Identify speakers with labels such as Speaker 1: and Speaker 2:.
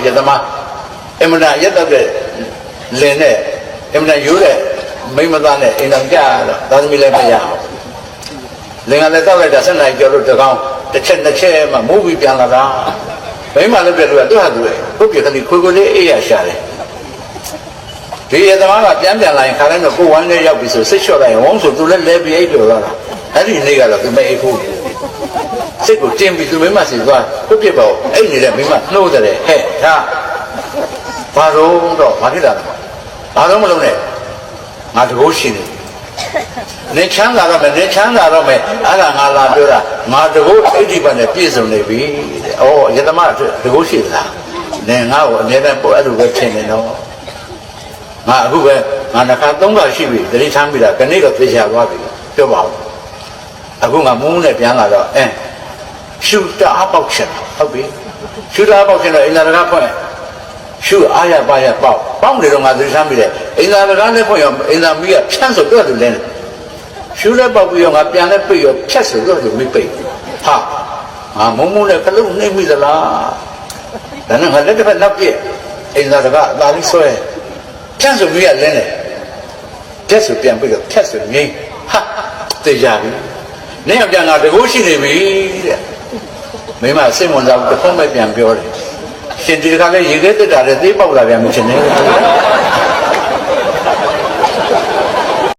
Speaker 1: ယသမအမနာရက်တော့တဲ့လင်းနဲ့အမနာရိုးတဲ့မိမသားနဲ့အိမ်တော်ကြတော့သာသမီလည်းမရအောင်လင်ကလည်းတောက်လိုက်တာ7 နာရီကျော်လို့တကောင်တစ်ချက်နှစ်ချက်မှမိုးပြီးပြန်လာတာမိမလည်းပြလို့သူ့ဟာသူလေဟုတ်ပြီခဏခွေခွေလေးအေးရရှာတယ်ဒီယသမကပြန်လာရင်ခါတိုင်းတော့ကိုဝမ်းလေးရောက်ပြီဆိုစိတ်လျှော့လိုက်ရင်ဝုန်းဆိုသူလည်းလဲပြီးအိတ်လို့လာတာအဲ့ဒီနေ့ကတော့သူမအိတ်ဘူးစိတ်ကိုတင်းပြီးသူမိမစီသွားဟုတ်ပြစ်ပါဦးအဲ့နေတဲ့မိမနှိုးတယ်ဟဲ့ဒါဘာတော့ဘာဖြစ်လာလဲဘာတော့မလုံးနဲ့ငါတကိုးရှိတယ်နေချမ်းသာတော့မယ်နေချမ်းသာတော့မယ်အဲ့ဒါငါလာပြောတာငါတကိုးအိဋ္ဌိပတ်နဲ့ပြည့်စုံနေပြီတဲ့ဩယသမတကိုးရှိသလားနေငါ့ကိုအမြဲတမ်းပို့အဲ့လိုပဲထင်နေတော့ငါအခုပဲငါနှခါ3ခါရှိပြီတတိချမ်းပြီလားခဏတော့သိချသွားပြီပြောပါဦးအခုငါမုန်းနဲ့ပြန်လာတော့ရှူတအားပေါက်ချင်ဟုတ်ပြီရှူတအားပေါက်ချင်တော့အင်္ဂါတကားဖွင့်ရှူအားရပါရပေါက်နေတော့ငါသတိထားမိတယ်အင်္ဂါတကားနဲ့ဖွင့်ရောအင်္ဂါမီးကဖြန့်ဆိုတော့သူလဲရှူလည်းပေါက်ပြီးရောငါပြန်လည်းပိတ်ရောဖြတ်ဆိုတော့သူမိပိတ်ဟာငါမုန်းနဲ့ခလုံးနှိမ့်မိသလားဒါနဲ့ငါလက်တစ်ဖက်နောက်ပြည့်အင်္ဂါတကားအသာလေးဆွဲဖြန့်ဆိုမီးကလဲနေဖြတ်ဆိုပြန်ပိတ်တော့ဖြတ်ဆိုငိမ့်ဟာတေးကြပြီနေအောင်ပြန်လာတကိုးရှိနေပြီတဲ့မိမစိတ်ဝင်စားဘူးတစ်ခုံးပဲပြန်ပြောတယ်ရှင်ဒီတခါလဲရေခဲတက်တာလည်းသေးပေါက်လာပြန်မချင်နဲ့